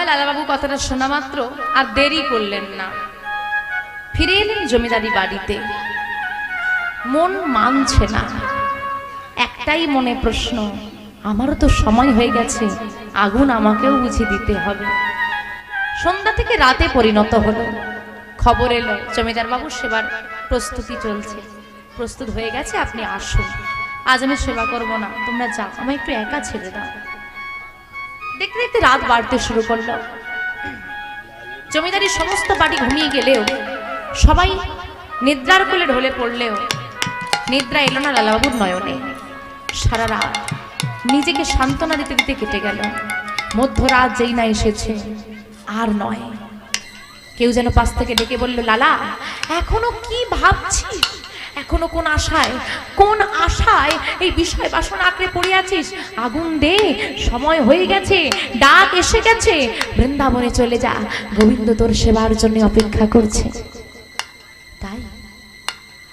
লালাবাবু কথাটা শোনা মাত্র আর দেরি করলেন না, ফিরে এলেন জমিদারি বাড়িতে। মন মানছে না, একটাই মনে প্রশ্ন, আমারও তো সময় হয়ে গেছে, আগুন আমাকেও বুঝে দিতে হবে। সন্ধ্যা থেকে রাতে পরিণত হলো, খবর এলো জমিদার বাবুর সেবার প্রস্তুতি চলছে, প্রস্তুত হয়ে গেছে, আপনি আসুন, আজ আমি সেবা করব না, তোমরা যাও, আমি একটু একা ছেড়ে দাও। দেখতে দেখতে রাত বাড়তে শুরু করলো। জমিদারির সমস্ত বাড়ি ঘুমিয়ে গেলেও, সবাই নিদ্রার কোলে ঢলে পড়লেও নিদ্রা এলো না লালাবাবুর নয়নে। সারা রাত নিজেকে সান্ত্বনা দিতে দিতে কেটে গেল। মধ্যরাত যেই না এসেছে, আর নয়। কেউ যেন পাশ থেকে ডেকে বলল, লালা এখনো কি ভাবছিস, এখনো কোন আশায় এই বিষয় বাসনা আঁকড়ে পড়ে আছিস? আগুন দে, সময় হয়ে গেছে, ডাক এসে গেছে, বৃন্দাবনে চলে যা, গোবিন্দ তোর সেবার জন্য অপেক্ষা করছে। তাই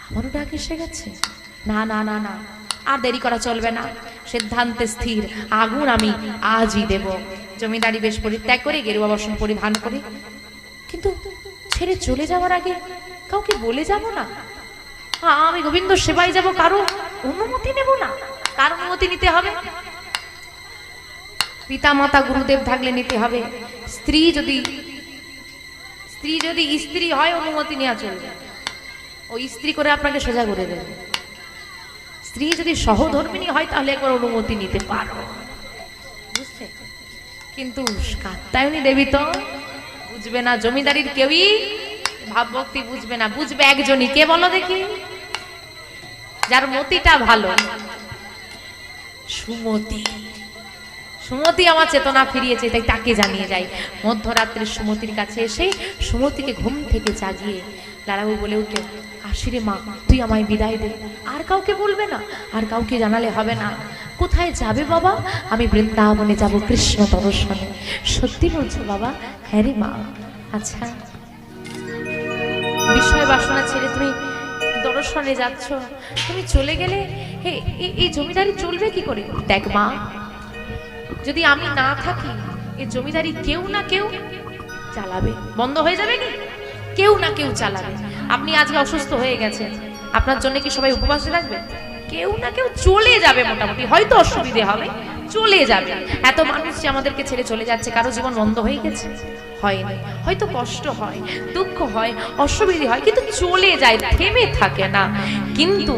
আমারও ডাক এসে গেছে? না না না না, আর দেরি করা চলবে না, সিদ্ধান্তে স্থির, আগুন আমি আজই দেব। জমিদারি বেশ পরিত্যাগ করে গেরুয়া বসন পরিধান করে, কিন্তু ছেড়ে চলে যাওয়ার আগে কাউকে বলে যাব না আমি গোবিন্দ সেবায় যাব, কারো অনুমতি নেব না। কার অনুমতি নিতে হবে? পিতা মাতা গুরুদেব থাকলে নিতে হবে। স্ত্রী যদি স্ত্রী হয়, অনুমতি নেওয়া চলবে, ও স্ত্রী করে আপনাকে সোজা করে দেবে। স্ত্রী যদি সহধর্মিণী হয় তাহলে একবার অনুমতি নিতে পারো, বুঝলে? কিন্তু কাত্যায়নী দেবী তো বুঝবে না, জমিদারির কেউই ভাবভক্তি বুঝবে না, বুঝবে একজনই। কে বলো দেখি? যার মতিটা ভালো, সুমতি। সুমতি আমার চেতনা ফিরিয়েছে, তাই তাকে জানিয়ে যাই। মধ্যরাত্রে সুমতির কাছে এসে সুমতিকে ঘুম থেকে জাগিয়ে লালাবাবু বলে উঠে, কাশিরে মা, তুই আমায় বিদায় দে, আর কাউকে বলবে না, আর কাউকে জানালে হবে না। কোথায় যাবে বাবা? আমি বৃন্দাবনে যাব কৃষ্ণ দর্শনে। সত্যি বলছো বাবা? হ্যাঁ রে মা। আচ্ছা, বিষয় বাসনা ছেড়ে তুমি দর্শনে যাচ্ছ, তুমি চলে গেলে এই জমিদারি চলবে কি করে? দেখ মা, যদি আমি না থাকি, এই জমিদারি কেউ না কেউ চালাবে। বন্ধ হয়ে যাবে কি? কেউ না কেউ চালাবে। আপনি আজকে অসুস্থ হয়ে গেছেন, আপনার জন্য কি সবাই উপবাসে থাকবে? কেউ না কেউ চলে যাবে, মোটামুটি হয়তো অসুবিধে হবে, চলে যাবে। এত মানুষ যে আমাদেরকে ছেড়ে চলে যাচ্ছে, কারো জীবন বন্ধ হয়ে গেছে? হয়নি। হয়তো কষ্ট হয়, দুঃখ হয়, অসুবিধে হয়, কিন্তু চলে যায়, থেমে থাকে না। কিন্তু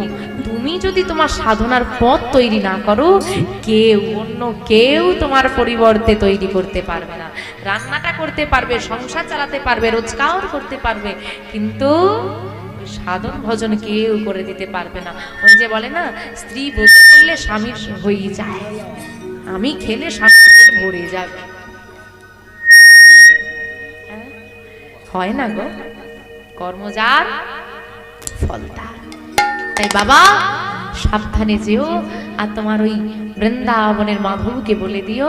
তুমি যদি তোমার সাধনার পথ তৈরি না করো, অন্য কেউ তোমার পরিবর্তে তৈরি করতে পারবে না। রান্নাটা করতে পারবে, সংসার চালাতে পারবে, রোজগার করতে পারবে, কিন্তু সাধন ভজন কেউ করে দিতে পারবে না। ওই যে বলে না, স্ত্রী ব্রত করলে স্বামীর হয়ে যায়, আমি খেলে স্বামীর ভরে যাবে। হয় না গো, কর্মজার ফল তার। তাই বাবা সাবধানে যেও, আর তোমার ওই বৃন্দাবনের মাধবকে বলে দিও,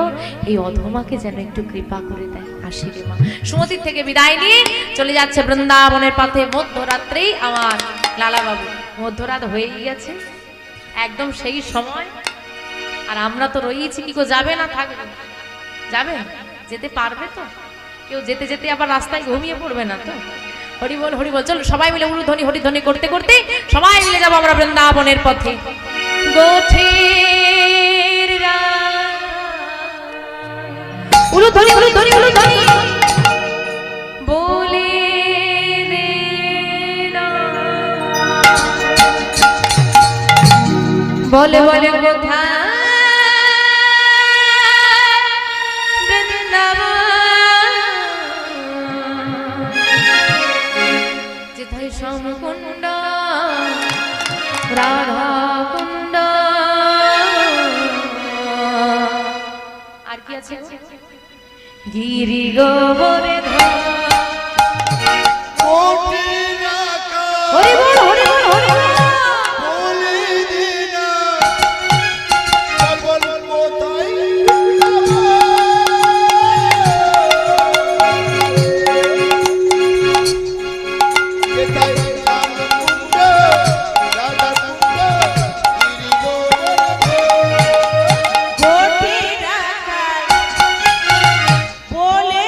এই অধমাকে যেন একটু কৃপা করে দেয়। আশিরে মা। সুমতির থেকে বিদায় নিয়ে চলে যাচ্ছে বৃন্দাবনের পথে। মধ্যরাত্রেই আমার লালাবাবু, মধ্যরাত হয়ে গেছে, একদম সেই সময়। আর আমরা তো রয়েছি, কি গো, যাবে না থাকবে? যাবে, যেতে পারবে তো? কেউ যেতে যেতে আবার রাস্তায় ঘুমিয়ে পড়বে না তো? হরিবল হরিবল, চল সবাই মিলে উলুধ্বনি হরিধ্বনি করতে করতে সবাই মিলে যাবো আমরা বৃন্দাবনের পথে। গোঠের উলুধ্বনি উলুধ্বনি উলুধ্বনি বলে বলে বলে কোথায় সমকুণ্ড রাধা কুণ্ড। আর কি আছে? গিরি গোবরে বলে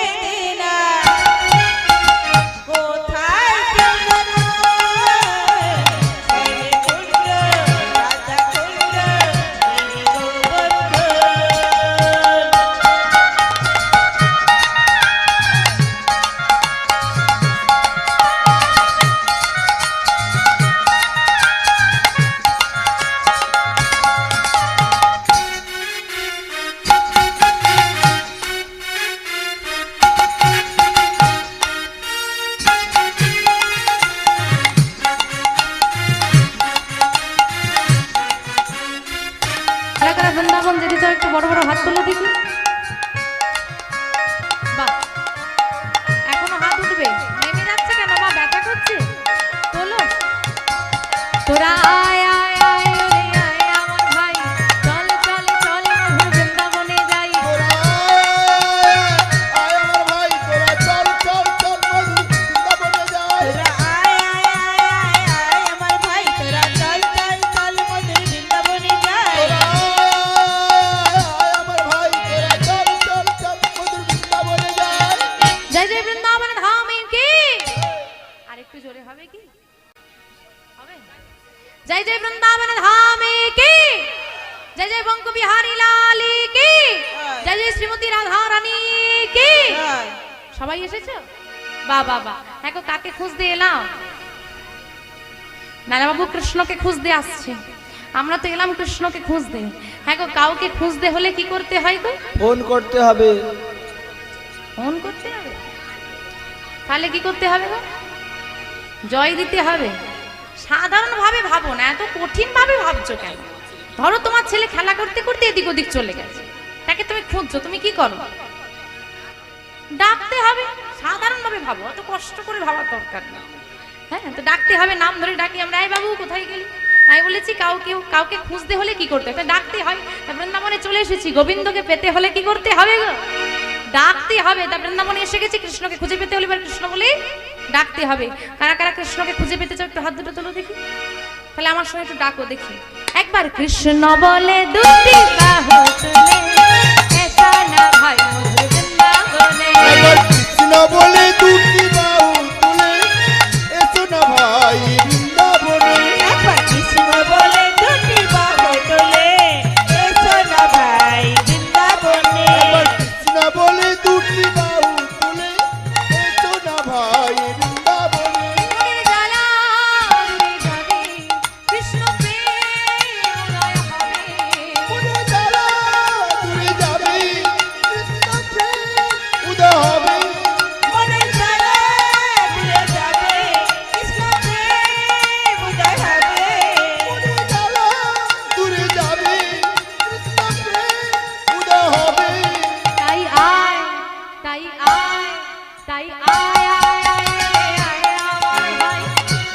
जय जय वृंदावन धाम की, जय जय बंक बिहारी लाल की, जय जय श्रीमती राधा रानी की। সবাই এসেছো? বাহ বাহ বাহ। দেখো কাকে খুঁজতে এলাম? নানাবাবু কৃষ্ণকে খুঁজতে আসছে, আমরা তো এলাম কৃষ্ণকে খুঁজতে। হ্যাঁ গো, কাউকে খুঁজতে হলে কি করতে হয় গো? ফোন করতে হবে। ফোন করতে হবে? তাহলে কি করতে হবে গো? জয় দিতে হবে। সাধারণ ভাবে ভাবো না, এত কঠিন ভাবে ভাবছো কেন? ধরো তোমার ছেলে খেলা করতে করতে এদিক ওদিক চলে গেছে, তাকে তুমি খুঁজছো, তুমি কি করো? ডাকতে হবে। সাধারণ ভাবে ভাবো, অত কষ্ট করে ভাবার দরকার নেই। হ্যাঁ, তো ডাকতে হবে, নাম ধরে ডাকি আমরা, এই বাবু কোথায় গেলি? আমি বলেছি কাউকে খুঁজতে হলে কি করতে হয়? ডাকতে হয়। তা বৃন্দাবনে চলে এসেছি, গোবিন্দকে পেতে হলে কি করতে হবে গো? ডাকতে হবে। তা বৃন্দাবনে এসে গেছি, কৃষ্ণকে খুঁজে পেতে হলে এবার কৃষ্ণ বলে ডাকতে হবে। কারা কারা কৃষ্ণকে খুঁজে পেতে চাও একটু হাত দুটো তোলো দেখি। তাহলে আমার সঙ্গে একটু ডাকো দেখি একবার। কৃষ্ণ বলে দুটি বাহু তুলে, এসো না ভাই মধুর বৃন্দাবনে। একবার কৃষ্ণ বলে দুটি বাহু তুলে, এসো না ভাই বৃন্দাবনে। একবার কৃষ্ণ বলে দুটি বাহু তুলে, এসো না ভাই বৃন্দাবনে। একবার কৃষ্ণ বলে দুটি বাহু তুলে, এসো না ভাই বৃন্দাবনে। মনের জ্বালা দূরে যাবে, কৃষ্ণ প্রেম উদয় হবে। মনের জ্বালা দূরে যাবে, কৃষ্ণ প্রেম উদয় হবে। মনের জ্বালা দূরে যাবে, কৃষ্ণ প্রেম উদয় হবে। মনের জ্বালা দূরে যাবে, কৃষ্ণ প্রেম উদয় হবে। তাই আয়, তাই আয়, তাই আয়, আয়, আয়, আয়, আমার ভাই।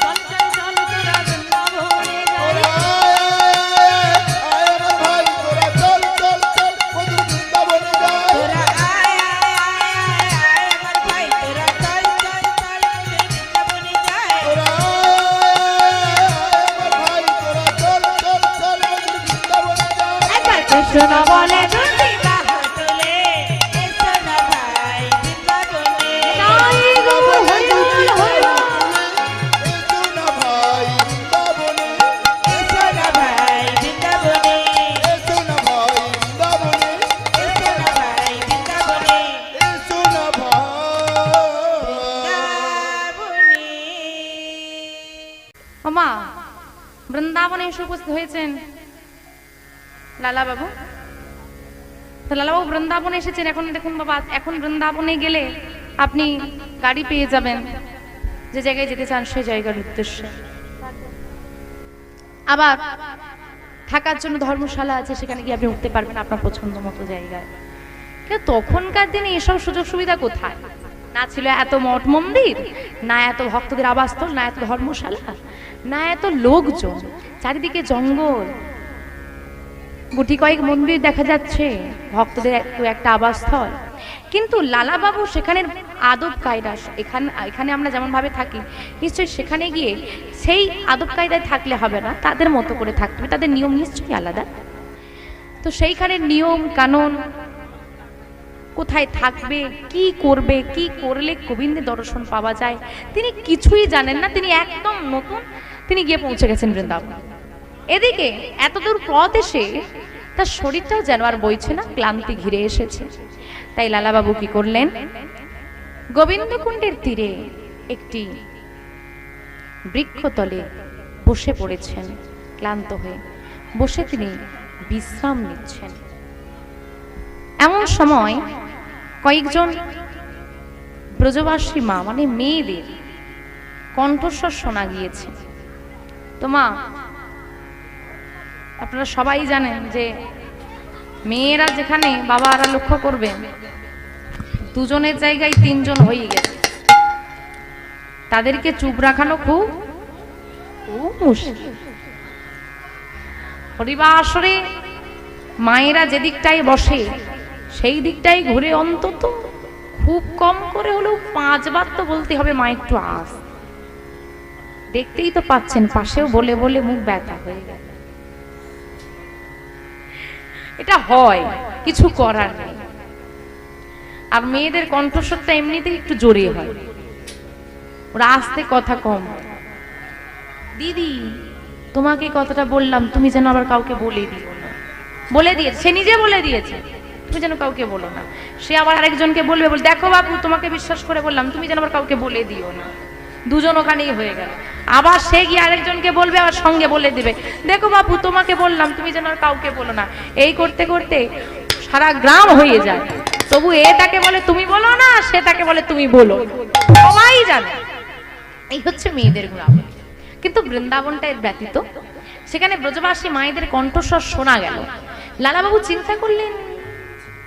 চল চল চল তোরা বৃন্দাবনে যাই। ওরে আয় আমার ভাই, তোরা চল চল চল মধুর বৃন্দাবনে যাই। তোরা আয় আয় আয় আয় আমার ভাই, তোরা চল চল চল বৃন্দাবনে যাই। তোরা আমার ভাই, তোরা চল চল চল মধুর বৃন্দাবনে যাই। একবার কৃষ্ণ বলে দুটি বাহু তুলে, এসো না ভাই বৃন্দাবনে। তাই গো হরি বল, হরি বল। এসো না ভাই বৃন্দাবনে। এসো না ভাই বৃন্দাবনে। এসো না ভাই বৃন্দাবনে। এসো না ভাই বৃন্দাবনে। এসো না ভাই। বৃন্দাবনে। ওমা, বৃন্দাবনে এসে উপস্থিত হয়েছেন লালা বাবু। তো লালা বাবু বৃন্দাবনে এসেছেন। এখন দেখুন বাবা, এখন বৃন্দাবনে গেলে আপনি গাড়ি পেয়ে যাবেন, যে জায়গায় যেতে চান সেই জায়গার উদ্দেশ্যে। আবার থাকার জন্য ধর্মশালা আছে, সেখানে গিয়ে আপনি উঠতে পারবেন আপনার পছন্দ মতো জায়গায়। কিন্তু তখনকার দিনে এসব সুযোগ সুবিধা কোথায়? না ছিল এত মঠ মন্দির, না এত ভক্তদের আবাসস্থল, না এত ধর্মশালা, না এত লোকজন, চারিদিকে জঙ্গল, গুটি কয়েক মন্দির দেখা যাচ্ছে, ভক্তদের একটু একটা আবাসস্থল। কিন্তু লালাবাবু সেখানের আদব কায়দা, এখানে আমরা যেমন ভাবে থাকি, নিশ্চয়ই সেখানে গিয়ে সেই আদব কায়দায় থাকলে হবে না, তাদের মতো করে থাকতে হবে, তাদের নিয়ম নিশ্চয়ই আলাদা। তো সেইখানের নিয়ম কানুন, কোথায় থাকবে, কি করবে, কি করলে গোবিন্দের দর্শন পাওয়া যায়, তিনি কিছুই জানেন না। তিনি একদম নতুন, তিনি গিয়ে পৌঁছে গেছেন বৃন্দাবন। এদিকে এতদূর পথ এসে তার শরীরটাও যেন আর বইছে না, ক্লান্তি ঘিরে এসেছে। তাই লালাবাবু কি করলেন? গোবিন্দকুণ্ডের তীরে একটি বৃক্ষতলে বসে পড়েছেন, ক্লান্ত হয়ে বসে তিনি বিশ্রাম নিচ্ছেন। এমন সময় কয়েকজন ব্রজবাসী মা, মানে মেয়েদের কণ্ঠস্বর শোনা গিয়েছে। তো মা, আপনারা সবাই জানেন যে মেয়েরা যেখানে, বাবারা লক্ষ্য করবেন, দুজনের জায়গায় তিনজন হয়ে গেছে, তাদেরকে চুপ রাখানো খুব মুশকিল। হরিবাসরে মায়েরা যে দিকটায় বসে সেই দিকটাই ঘুরে অন্তত খুব কম করে হলেও 5 বার তো বলতে হবে, মা একটু আস। দেখতেই তো পাচ্ছেন, পাশেও বলে বলে মুখ ব্যথা হয়ে গেল। এটা হয়, কিছু করার নেই। আর মেয়েদের কণ্ঠস্বরটা এমনিতেই একটু জোরে হয়, ওরা আস্তে কথা কম। দিদি তোমাকে কথাটা বললাম, তুমি যেন আবার কাউকে বলে দিও না। বলে দিয়েছে, সে নিজে বলে দিয়েছে, তুমি যেন কাউকে বলো না। সে আবার আরেকজনকে বলবে, বল দেখো বাবু তোমাকে বিশ্বাস করে বললাম, তুমি যেন আবার কাউকে বলে দিও না। দুজন ওখানেই হয়ে গেল। আবার সে গিয়ে আরেকজনকে বলবে, আবার সঙ্গে বলে দিবে, দেখো বাবু তোমাকে বললাম, তুমি যেন আর কাউকে বলো না। এই করতে করতে সারা গ্রাম হয়ে যায়। তবু এ তাকে বলে তুমি বলো না, সে তাকে বলে তুমি বলো, সবাই জানে। এই হচ্ছে মেয়েদের গ্রাম। কিন্তু বৃন্দাবনটা এর ব্যতীত। সেখানে ব্রজবাসী মায়েদের কণ্ঠস্বর শোনা গেল। লালাবাবু চিন্তা করলেন,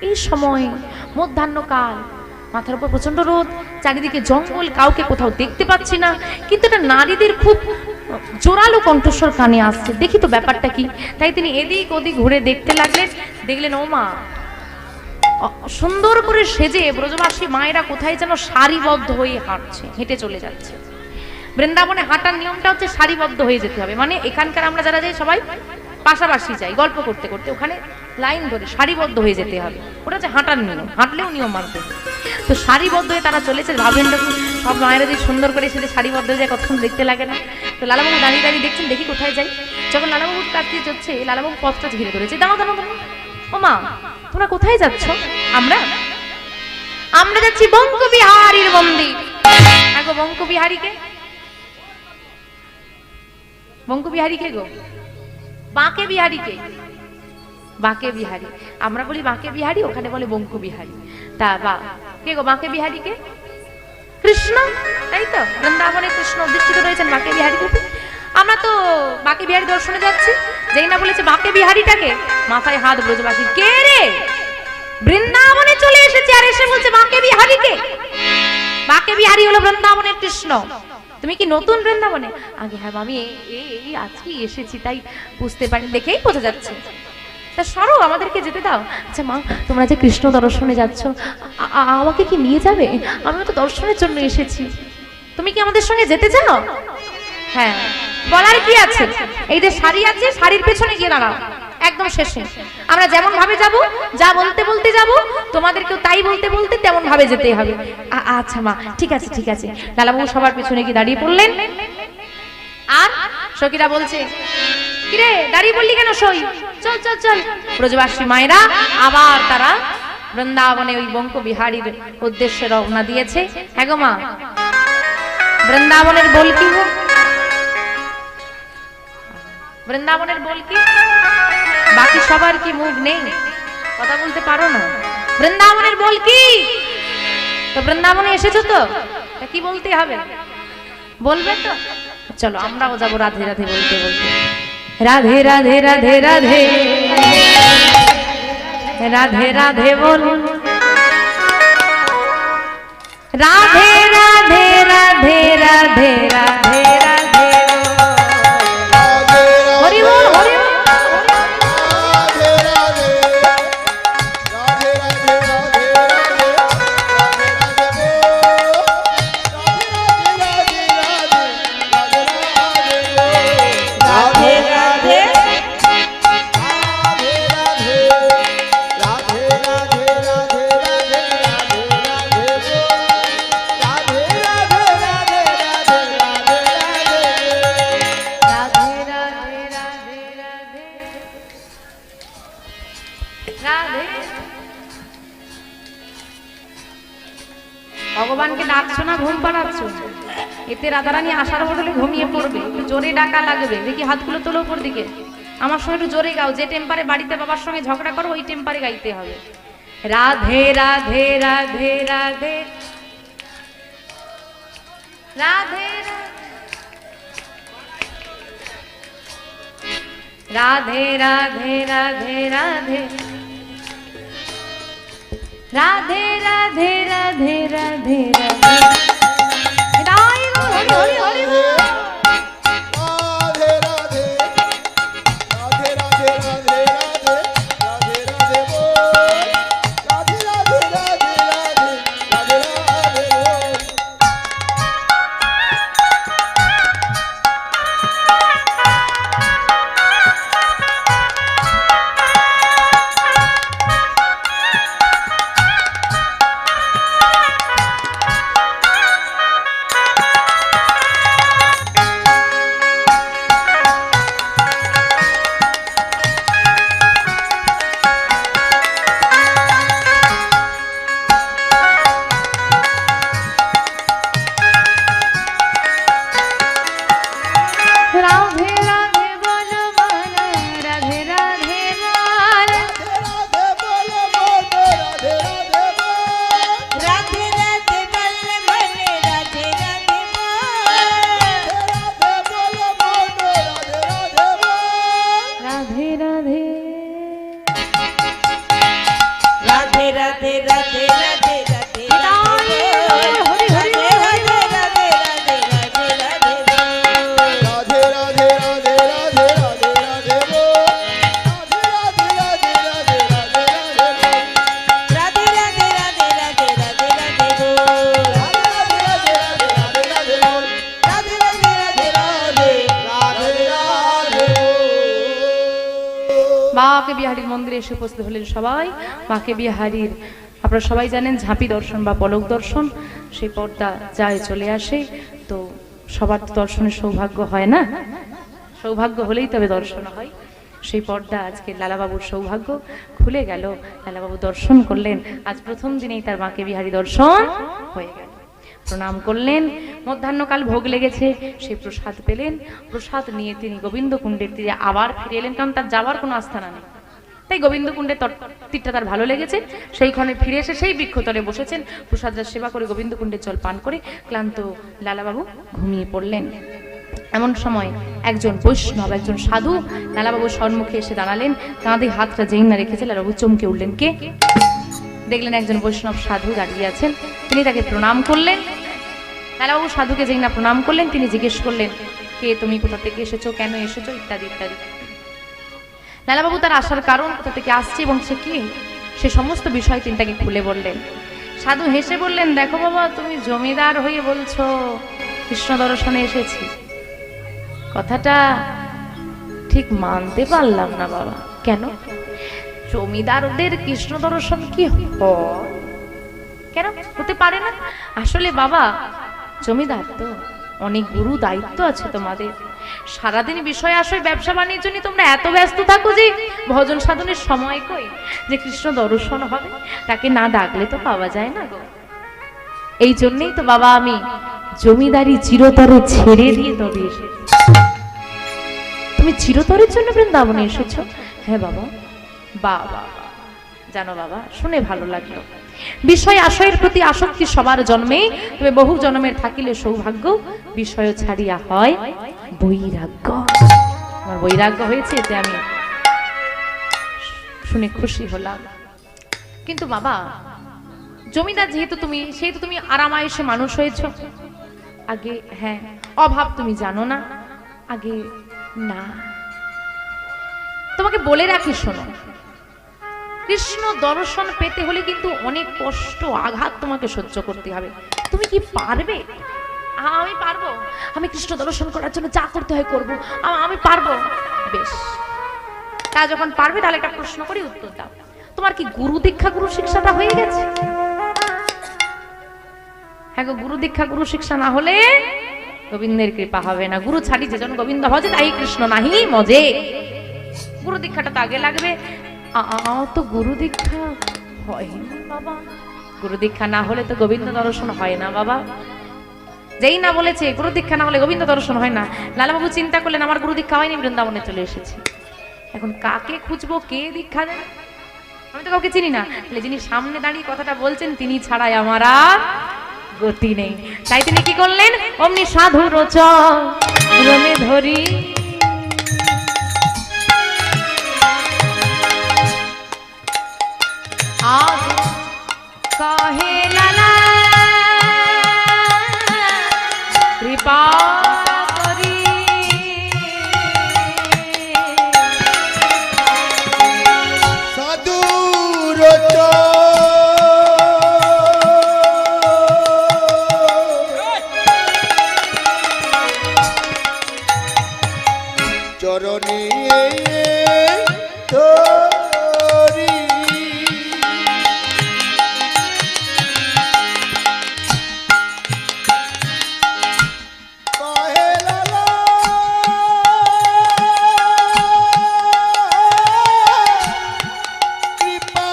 এই সময় মধ্যাহ্নকাল, মাথার উপর প্রচন্ড রোদ, চারিদিকে জঙ্গল, কাউকে কোথাও দেখতে পাচ্ছি না, কিন্তু এটা নারীদের খুব জোরালো কণ্ঠস্বর কানে আসছে। দেখি তো ব্যাপারটা কি। তাই তিনি এদিক ওদিক ঘুরে দেখতে লাগলেন। দেখলেন ও মা, সুন্দর করে সেজে ব্রজবাসী মায়েরা কোথায় যেন সারিবদ্ধ হয়ে হাঁটছে, হেঁটে চলে যাচ্ছে। বৃন্দাবনে হাঁটার নিয়মটা হচ্ছে সারিবদ্ধ হয়ে যেতে হবে। মানে এখানকার আমরা যারা যাই সবাই পাশাপাশি যাই, গল্প করতে করতে ওখানে লাইন ধরে সারিবদ্ধ হয়ে যেতে হবে। ওটা হচ্ছে হাঁটার নিয়ম, হাঁটলেও নিয়ম মানতে হবে। তো সারিবদ্ধ হয়ে তারা চলেছে। ভাবেন দেখুন, সব মায়েরা যদি সুন্দর করে সেটা সারিবদ্ধ হয়ে যায়, কতক্ষণ দেখতে লাগে না। তো লালাবাবু দাঁড়িয়ে দাঁড়িয়ে দেখছেন, দেখি কোথায় যাই। যখন লালাবাবুর কাছ দিয়ে যাচ্ছে, লালাবাবু পথটা ঘিরে ধরেছে, দাঁড়াও দাঁড়াও দাঁড়াও, ও মা তোমরা কোথায় যাচ্ছ? আমরা আমরা যাচ্ছি বঙ্কবিহারীর মন্দির। আগো বঙ্কবিহারীকে, বঙ্কবিহারীকে গো, বাঁকে বিহারীকে, বাঁকে বিহারী। আমরা বলি বাঁকে বিহারী, ওখানে বলে বঙ্কবিহারী। তা বা কে গো বাঁকে বিহারীকে? কৃষ্ণ, তাই তো? বৃন্দাবনে কৃষ্ণ অধিষ্ঠিত রয়েছেন বাঁকে বিহারী রূপে। আমরা তো বাঁকে বিহারী দর্শনে যাচ্ছি। যেই না বলেছে বাঁকে বিহারীটাকে, মাথায় হাত ব্রজবাসীর। কে রে? বৃন্দাবনে চলে এসেছে, আর এসে বলছে বাঁকে বিহারীকে। বাঁকে বিহারী হলো বৃন্দাবনের কৃষ্ণ। তুমি কি নতুন বৃন্দাবনে? আগে হ্যাঁ আমি এই আজকে এসেছি, তাই বুঝতে পারি, দেখেই বোঝা যাচ্ছে। তা সরো, আমাদেরকে যেতে দাও। আচ্ছা মা, তোমরা যে কৃষ্ণ দর্শনে যাচ্ছ, আমাকে কি নিয়ে যাবে? আমি তো দর্শনের জন্য এসেছি, তুমি কি আমাদের সঙ্গে যেতে চাও? হ্যাঁ, বলার কি আছে? এই যে শাড়ি আছে, শাড়ির পেছনে গিয়ে দাঁড়াও, একদম শেষে। আমরা যেমন ভাবে যাব, যা বলতে বলতে যাব, তোমাদেরকেও তাই বলতে বলতে তেমন ভাবে যেতে হবে। আচ্ছা মা, ঠিক আছে ঠিক আছে। লালাবাবু সবার পেছনে গিয়ে দাঁড়িয়ে পড়লেন। আর সখীরা বলছে, কিরে দাঁড়িয়ে পড়লি কেন? সই, চল চল চল। ব্রজবাসী মায়েরা আবার তারা বৃন্দাবনে ওই বঙ্কবিহারীর উদ্দেশ্যে রওনা দিয়েছে। হ্যাঁ গো মা, বৃন্দাবনের বল কি গো? বৃন্দাবনের বল কি? বাকি সবার কি মুখ নেই, কথা বলতে পারো না? বৃন্দাবনের বল কি? তো বৃন্দাবনে এসেছো তো, কি বলতে হবে? বলবে তো? চলো আমরাও যাবো রাধে রাধে বলতে বলতে। রাধে রাধে রাধে রাধে রাধে রাধে বল, রাধে রাধে রাধে রাধে রাধে রাধে হরি বল, হরি বল। ভগবানকে ডাকছো না, ঘুম পাড়াচ্ছ, এতে রাধারানী আসার বদলে ঘুমিয়ে পড়বে। একটু জোরে ডাকা লাগবে। দেখি হাতগুলো তোলো উপর দিকে, আমার সঙ্গে একটু জোরে গাও। যে টেম্পারে বাড়িতে বাবার সঙ্গে ঝগড়া করো, ওই টেম্পারে গাইতে হবে। রাধে রাধে রাধে রাধে রাধে রাধে রাধে রাধে রাধে রাধে রাধে রাধে রাধে রাধে হরি হরি হরি। মাকে বিহারীর মন্দিরে এসে উপস্থিত হলেন সবাই। মাকে বিহারীর আপনারা সবাই জানেন ঝাঁপি দর্শন বা পলক দর্শন, সেই পর্দা যায় চলে আসে। তো সবার তো দর্শনের সৌভাগ্য হয় না, সৌভাগ্য হলেই তবে দর্শন হয়। সেই পর্দা আজকে লালাবাবুর সৌভাগ্য খুলে গেল, লালাবাবু দর্শন করলেন। আজ প্রথম দিনেই তার মাকে বিহারী দর্শন হয়ে গেল। প্রণাম করলেন, মধ্যাহ্নকাল ভোগ লেগেছে, সেই প্রসাদ পেলেন। প্রসাদ নিয়ে তিনি গোবিন্দকুণ্ডের তীরে আবার ফিরে এলেন, কারণ তার যাওয়ার কোনো আস্থানা নেই। তাই গোবিন্দকুণ্ডের তীরটা তার ভালো লেগেছে, সেইখানে ফিরে এসে সেই বৃক্ষতলে বসেছেন। প্রসাদরা সেবা করে গোবিন্দকুণ্ডের জল পান করে ক্লান্ত লালাবাবু ঘুমিয়ে পড়লেন। এমন সময় একজন বৈষ্ণব, একজন সাধু লালাবাবুর সম্মুখে এসে দাঁড়ালেন। কাঁধে হাতটা যেই না রেখেছে লালাবাবু চমকে উঠলেন। কে? দেখলেন একজন বৈষ্ণব সাধু দাঁড়িয়ে আছেন। তিনি তাকে প্রণাম করলেন। লালাবাবু সাধুকে যেই না প্রণাম করলেন, তিনি জিজ্ঞেস করলেন, কে তুমি, কোথা থেকে এসেছো, কেন এসেছো, ইত্যাদি ইত্যাদি। লালাবাবু তার আসার কারণ, কোথা থেকে আসছে এবং সে কি, সে সমস্ত বিষয় তিনি তাকে খুলে বললেন। সাধু হেসে বললেন, দেখো বাবা, তুমি জমিদার হয়ে বলছো কৃষ্ণ দর্শনে এসেছি, কথাটা ঠিক মানতে পারলাম না বাবা। কেন? জমিদারদের কৃষ্ণ দর্শন কি হয়? কেন হতে পারে না? আসলে বাবা, জমিদার তো অনেক গুরু দায়িত্ব আছে তোমাদের। সারাদিন বিষয় আশয় ব্যবসা বাণিজ্য নিয়ে তোমরা এত ব্যস্ত থাকো যে ভজন সাধনের সময় কই যে কৃষ্ণ দর্শন হবে? তাকে না ডাকলে তো পাওয়া যায় না গো। এই জন্যই তো বাবা আমি জমিদারি চিরতরে ছেড়ে দিয়ে তবে এসেছি। তুমি চিরতরের জন্য বৃন্দাবনে এসেছো? হ্যাঁ বাবা। বাবা, জানো বাবা, শুনে ভালো লাগলো। বিষয় আশয়ের প্রতি আসক্তি সবার জন্মে, তবে বহু জন্মের থাকিলে সৌভাগ্য বিষয় ছাড়িয়া হয় বৈরাগ্য। আমার বৈরাগ্য হয়েছে, এতে আমি শুনে খুশি হলাম। কিন্তু বাবা, জমিদার যেহেতু তুমি, সেহেতু তুমি আরামায়েশে মানুষ হয়েছ। আগে হ্যাঁ, অভাব তুমি জানো না, আগে না। তোমাকে বলে রাখি, শোনো, কৃষ্ণ দর্শন পেতে হলে কিন্তু অনেক কষ্ট, আঘাত তোমাকে সহ্য করতে হবে। তুমি কি পারবে? আমি পারবো, আমি কৃষ্ণ দর্শন করার জন্য যা করতে হয় করবো, আমি পারবো। বেশ, তা যখন পারবে তাহলে একটা প্রশ্ন করে উত্তর দাও। তোমার কি গুরু দীক্ষা গুরু শিক্ষাটা হয়ে গেছে? হ্যাঁ গো, গুরু দীক্ষা গুরু শিক্ষা না হলে গোবিন্দের কৃপা হবে না। গুরু ছাড়ি যেজন গোবিন্দ ভজে তাই কৃষ্ণ নাহি মজে। গুরু দীক্ষাটা তো আগে লাগবে। তো গুরু দীক্ষা হয়নি বাবা। গুরু দীক্ষা না হলে তো গোবিন্দ দর্শন হয় না বাবা। যেই না বলেছে গুরু দীক্ষা না হলে গোবিন্দ দর্শন হয় না, লালাবাবু চিন্তা করলেন আমার গুরু দীক্ষা হয়নি, বৃন্দাবনে চলে এসেছি। এখন কাকে খুঁজবো, কে দীক্ষা দেন? আমি তো কাউকে চিনি না। যিনি সামনে দাঁড়িয়ে কথাটা বলছেন তিনি ছাড়াই আমার আর গতি নেই। তাই তিনি কি করলেন? অমনি সাধুর চরণে ধরি আজ কহে লালা কৃপা করি, সাধুর চরণে ধরি কহে লালা কৃপা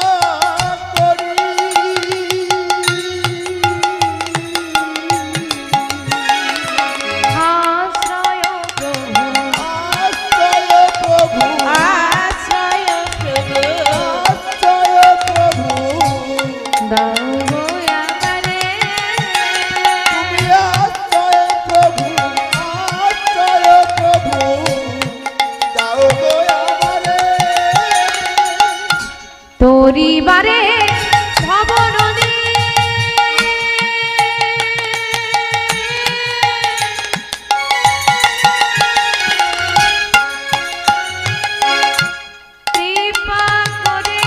করি, আশ্রয় প্রভু আশ্রয় প্রভু, আশ্রয় প্রভু, আশ্রয় প্রভু, দাও গো আমারে, তুমি আশ্রয় প্রভু, আশ্রয় প্রভু, দাও গো আমারে। তোরিবারে ভব নদী, কৃপা করে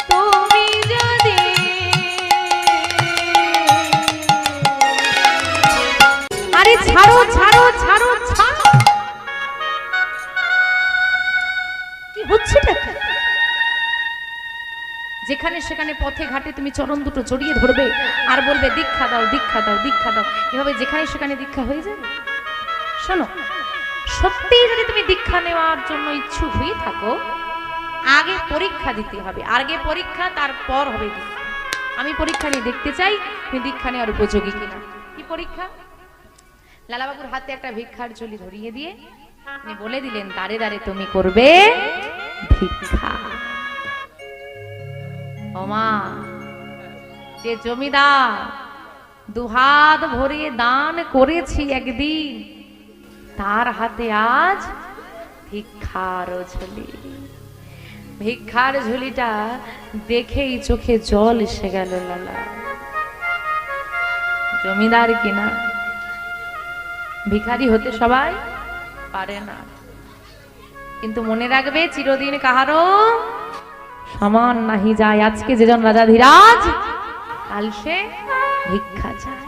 তুমি যদি আরে ছাড়ো ছাড়ো ছাড়ো ছাড়ো, তুমি চরণ দুটো জড়িয়ে ধরবে আর বলবে দীক্ষা দাও, দীক্ষা দাও, দীক্ষা দাও। এভাবে যেখানে সেখানে দীক্ষা হয়ে যাবে। শোনো, সত্যি যদি তুমি দীক্ষা নেওয়ার জন্য ইচ্ছুক হয়ে থাকো, আগে পরীক্ষা দিতে হবে। আগে পরীক্ষা, তারপর হবে দীক্ষা। আমি পরীক্ষা নিয়ে দেখতে চাই তুমি দীক্ষা নেওয়ার উপযোগী কিনা। কি পরীক্ষা? লালাবাবুর হাতে একটা ভিক্ষার ঝুলি ধরিয়ে দিয়ে তিনি বলে দিলেন, দাঁড়ে দাঁড়ে তুমি করবে ভিক্ষা। ওমা, যে জমিদার দুহাত ভরিয়ে দান করেছি একদিন, তার হাতে আজ ভিক্ষার ঝুলি। ভিক্ষার ঝুলিটা দেখেই চোখে জল এসে গেল লালা। জমিদার কিনা, ভিখারি হতে সবাই পারে না, কিন্তু মনে রাখবে চিরদিন কাহারও সমান নাহি যায়। আজকে যেজন রাজাধিরাজ, কাল সে ভিক্ষা চায়।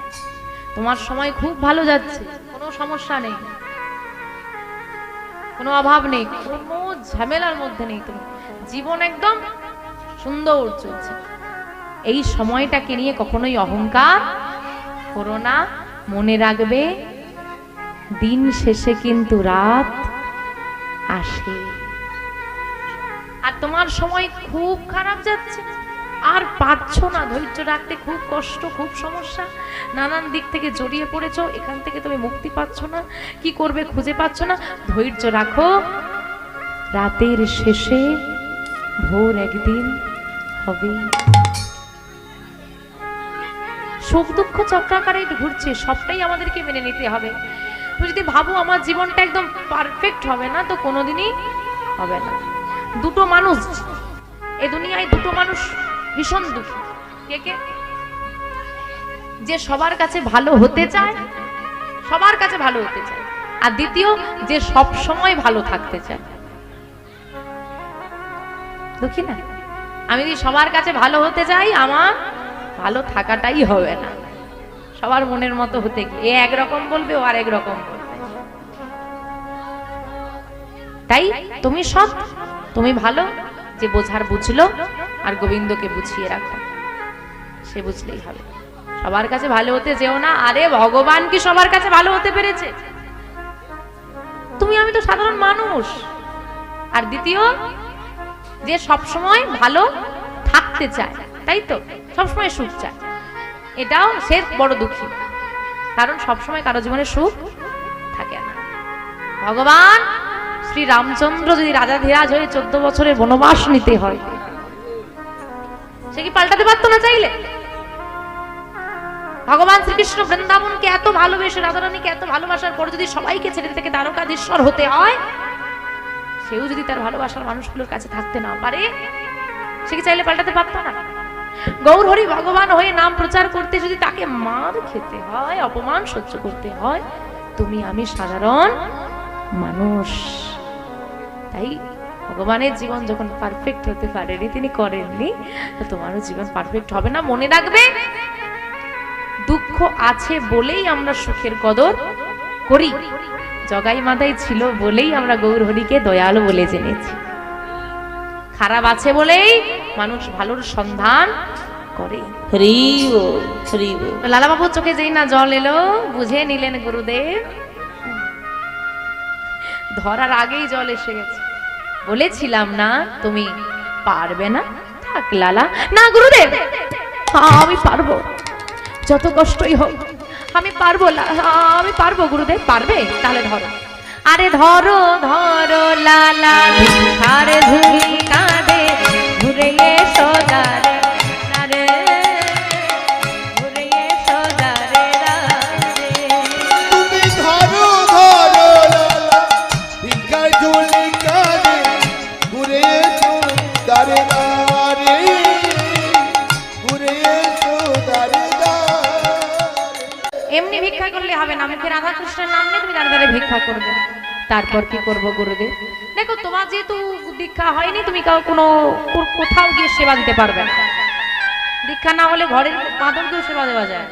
তোমার সময় খুব ভালো যাচ্ছে, কোনো সমস্যা নেই, কোনো অভাব নেই, কোনো ঝামেলার মধ্যে নেই, তুমি জীবন একদম সুন্দর চলছে। এই সময়টাকে নিয়ে কখনোই অহংকার করো না। মনে রাখবে দিন শেষে কিন্তু রাত আসে। আর তোমার সময় খুব খারাপ যাচ্ছে, আর পারছো না ধৈর্য রাখতে, খুব কষ্ট, খুব সমস্যা, নানান দিক থেকে জড়িয়ে পড়েছো, এখান থেকে তুমি মুক্তি পাচ্ছ না, কি করবে খুঁজে পাচ্ছ না। ধৈর্য রাখো, রাতের শেষে ভোর একদিন হবে। সুখ দুঃখ চক্রাকারে ঘুরছে, সবটাই আমাদেরকে মেনে নিতে হবে। তুমি যদি ভাবো আমার জীবনটা একদম পারফেক্ট হবে না, তো কোনোদিনই হবে না। দুটো মানুষ এই দুনিয়ায়, দুটো মানুষ ভীষণ দুঃখী। কে কে? যে সবার কাছে ভালো হতে চায়, সবার কাছে ভালো হতে চায়, আর দ্বিতীয় যে সব সময় ভালো থাকতে চায়। দুঃখী না? আমি যদি সবার কাছে ভালো হতে চাই, আমার ভালো থাকাটাই হবে না। সবার মনের মতো হতে গিয়ে এ একরকম বলবে, ও আর একরকম বলবে। তাই তুমি সৎ, তুমি ভালো, যে বোঝার বুঝলো, আর গোবিন্দকে বুঝিয়ে রাখো, সে বুঝলেই হবে। সবার কাছে ভালো হতে যেও না। আরে ভগবান কি সবার কাছে ভালো হতে পেরেছে? তুমি আমি তো সাধারণ মানুষ। আর দ্বিতীয়, যে সব সময় ভালো থাকতে চায়, তাই তো, সব সময় সুখ চায়, এটাও সে বড় দুঃখী, কারণ সব সময় কারো জীবনে সুখ থাকে না। ভগবান শ্রী রামচন্দ্র যদি রাজাধিরাজ হয়ে 14 বছরের বনবাস নিতে হয়, সে কি পাল্টাতে পারতো না চাইলে? ভগবান শ্রীকৃষ্ণ বৃন্দাবনকে এত ভালোবেসে, রাধারানীকে এত ভালোবাসার পর যদি সবাইকে ছেড়ে থেকে দ্বারকাধীশ্বর হতে হয়, সেও যদি তার ভালোবাসার মানুষগুলোর কাছে থাকতে না পারে, সে কি চাইলে পাল্টাতে পারতো না? গৌর হরি ভগবান হয়ে নাম প্রচার করতে যদি তাকে মার খেতে হয়, অপমান সহ্য করতে হয়, তুমি আমি সাধারণ মানুষ। তাই ভগবানের জীবন যখন পারফেক্ট হতে পারেনি, তিনি করেননি, তো তোমারও জীবন পারফেক্ট হবে না। মনে রাখবে, দুঃখ আছে বলেই আমরা সুখের কদর করি। জগাই মাথায় ছিল বলেই আমরা গৌর হরিকে দয়ালু বলে জেনেছি। খারাপ আছে বলেই মানুষ ভালোর সন্ধান করে। লালাবাবুর চোখে যেই না জল এলো, বুঝে নিলেন গুরুদেব ধরার আগেই জল এসে গেছে। বলেছিলাম না তুমি পারবে না? থাক লালা। না গুরুদেব, আমি পারবো, যত কষ্টই হোক আমি পারবো, আমি পারবো। গুরুদেব পারবে? তাহলে ধরো। আরে ধরো ধরো লালা, ভিক্ষার ঝুলি কাঁধে ঘুরে এসো দারে দারে, ঘুরে এসো দারে দারে। তুমি ধরো ধরো লালা, ভিক্ষার ঝুলি কাঁধে ঘুরে এসো দারে দারে, ঘুরে এসো দারে দারে। এমনি ভিক্ষা করলে হবে না, মুখে রাধা কৃষ্ণের নাম নিয়ে তুমি দাঁড়ে দাঁড়িয়ে ভিক্ষা করবে। তারপর কি করবো গুরুদেব? দেখো, তোমার যেহেতু দীক্ষা হয়নি, তুমি কোথাও গিয়ে সেবা দিতে পারবে না। দীক্ষা না হলে ঘরের বাঁধনকেও সেবা দেওয়া যায়,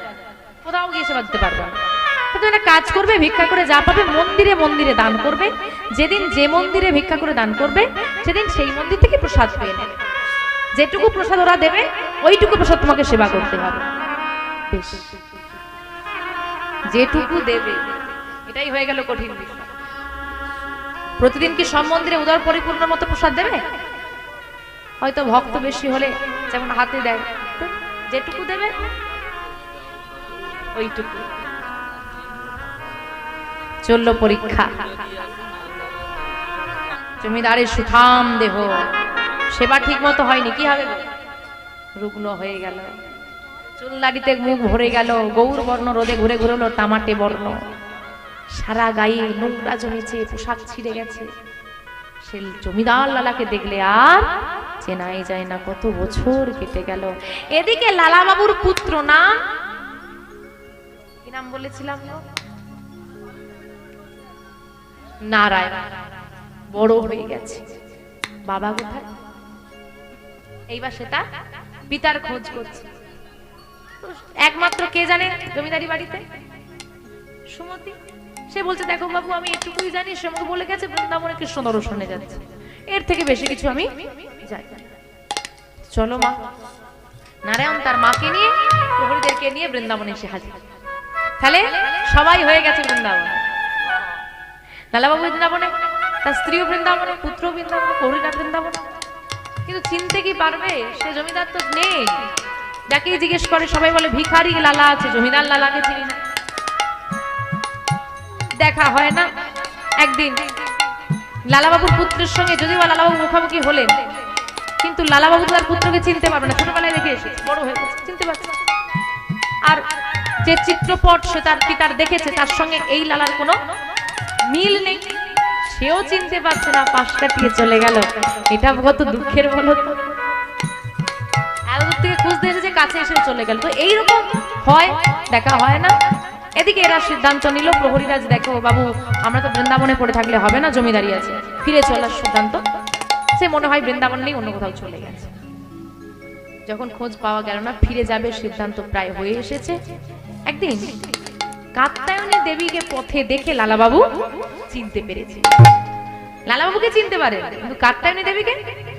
কোথাও গিয়ে সেবা দিতে পারবে না। তুমি একটা কাজ করবে, ভিক্ষা করে যা পাবে মন্দিরে মন্দিরে দান করবে। যেদিন যে মন্দিরে ভিক্ষা করে দান করবে, সেদিন সেই মন্দির থেকে প্রসাদ পেয়ে নেবে। যেটুকু প্রসাদ ওরা দেবে ওইটুকু প্রসাদ তোমাকে সেবা করতে হবে। বেশ, যেটুকু দেবে এটাই হয়ে গেল কঠিন বিষয়। প্রতিদিন কি সব মন্দিরে উদর পরিপূর্ণ মতো প্রসাদ দেবে? হয়তো ভক্ত বেশি হলে যেমন হাতে দেয়, যেটুকু দেবে ওইটুকু। চলল পরীক্ষা। জমিদারের সুঠাম দেহ, সেবা ঠিক মতো হয়নি, কি হবে? রুগ্ন হয়ে গেল, চুল দাড়িতে মুখ ভরে গেল, গৌর বর্ণ রোদে ঘুরে ঘুরে হলো তামাটে বর্ণ, সারা গায়ে নোংরা জমেছে, পোশাক ছিঁড়ে গেছে। সে জমিদার লালাকে দেখলে আর চেনাই যায় না, কত বছর কেটে গেল। এদিকে লালা বাবুর পুত্র না, কি নাম বলেছিলাম, নারায়ণ, বড় হয়ে গেছে। বাবা কোথায়? এইবার সে তার পিতার খোঁজ করছে। একমাত্র কে জানে জমিদারি বাড়িতে? সুমতি। সে বলছে, দেখো বাবু, আমি এটুকুই জানি, সে আমাকে বলে গেছে বৃন্দাবনে কৃষ্ণ দর্শনে যাচ্ছে, এর থেকে বেশি কিছু আমি জানি না। চলো মা। নারায়ণ তার মাকে নিয়ে, প্রহরীদেরকে নিয়ে বৃন্দাবনে এসে হাজির। তাহলে সবাই হয়ে গেছে বৃন্দাবনে। লালাবাবু বৃন্দাবনে, তার স্ত্রীও বৃন্দাবনে, পুত্র বৃন্দাবনে, প্রহরীরা বৃন্দাবনে। কিন্তু চিনতে কি পারবে? সে জমিদার তো নেই। যাকেই জিজ্ঞেস করে সবাই বলে ভিখারি লালা আছে, জমিদার লালাকে চিনি না। দেখা হয় না। একদিন লালাবাবুর পুত্রের সঙ্গে যদিও লালাবাবু মুখামুখি হলেন, কিন্তু লালাবাবু তার পুত্রকে চিনতে পারবে না, ছোটবেলায় দেখে এসেছে, বড় হয়ে গেছে, চিনতে পারছে না। আর যে চিত্রপট সে তার পিতার দেখেছে, তার সঙ্গে এই লালার কোনো মিল নেই, সেও চিনতে পারছে না, পাশ কাটিয়ে চলে গেল। এটা কত দুঃখের বলো তো। এত দূর থেকে খুঁজতে এসেছে, কাছে এসেও চলে গেল। তো এইরকম হয়, দেখা হয় না। এদিকে এরা সিদ্ধান্ত নিল, প্রহরীরাজ, দেখো বাবু, আমরা তো বৃন্দাবনে পড়ে থাকলে হবে না, জমিদারি আছে, ফিরে চলার সিদ্ধান্ত। সে মনে হয় বৃন্দাবন নেই, অন্য কোথাও চলে গেছে। যখন খোঁজ পাওয়া গেল না, ফিরে যাবে সিদ্ধান্ত প্রায় হয়ে এসেছে। একদিন কাত্যায়নী দেবীকে পথে দেখে লালাবাবু চিনতে পেরেছে। লালাবাবুকে চিনতে পারে, কিন্তু কাত্যায়নী দেবীকে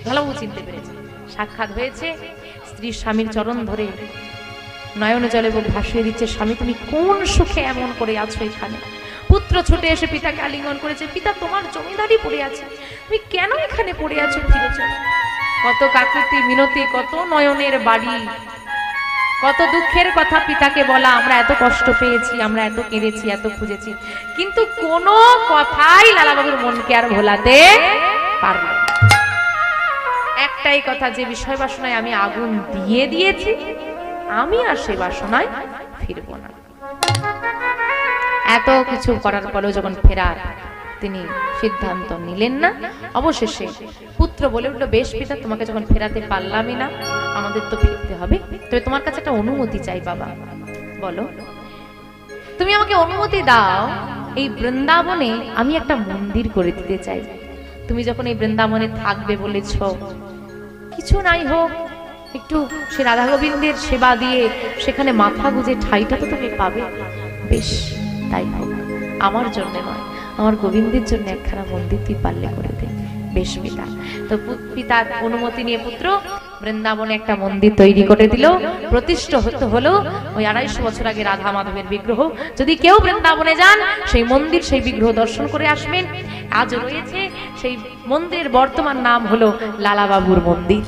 লালাবাবু চিনতে পেরেছে। সাক্ষাৎ হয়েছে, স্ত্রী স্বামীর চরণ ধরে নয়নে জলে বুক ভাসিয়ে দিচ্ছে, স্বামী তুমি কোন সুখে এমন করে আছো এখানে? পুত্র ছুটে এসে পিতাকে আলিঙ্গন করেছে, পিতা তোমার জমিদারি পড়ে আছে, তুমি কেন এখানে পড়ে আছো, ফিরে চলো। কত কাকুতি মিনতি, কত নয়নের বাড়ি, কত দুঃখের কথা পিতাকে বলা, আমরা এত কষ্ট পেয়েছি, আমরা এত কেঁদেছি, এত খুঁজেছি, কিন্তু কোনো কথাই লালাবাবুর মনকে আর ভোলাতে পারল না। একটাই কথা, যে বিষয় বাসনায় আমি আগুন দিয়ে দিয়েছি, আমি আর সে বাসনায় ফিরব না। এত কিছু করার পরেও যখন ফেরার তিনি সিদ্ধান্ত নিলেন না, অবশেষে পুত্র বলে উঠলো, বেশ পিতা, তোমাকে যখন ফেরাতে পারলামই না, আমাদের তো ফিরতে হবে, তবে তোমার কাছে একটা অনুমতি চাই বাবা। বলো। তুমি আমাকে অনুমতি দাও, এই বৃন্দাবনে আমি একটা মন্দির করে দিতে চাই। তুমি যখন এই বৃন্দাবনে থাকবে বলেছ, কিছু নাই হোক, একটু সে রাধা গোবিন্দের সেবা দিয়ে সেখানে মাথা গুজে ঠাইটা তো তুমি পাবে। বেশ, তাই হোক, আমার জন্য নয়, আমার গোবিন্দের জন্য একখানা মন্দির তুই পারলে করে দে। বেশ পিতা। তো পিতার অনুমতি নিয়ে পুত্র বৃন্দাবনে একটা মন্দির তৈরি করে দিল। প্রতিষ্ঠা হতে হলো ওই 250 বছর আগে রাধা মাধবের বিগ্রহ। যদি কেউ বৃন্দাবনে যান, সেই মন্দির, সেই বিগ্রহ দর্শন করে আসবেন। আজ রয়েছে সেই মন্দিরের বর্তমান নাম হলো লালাবাবুর মন্দির।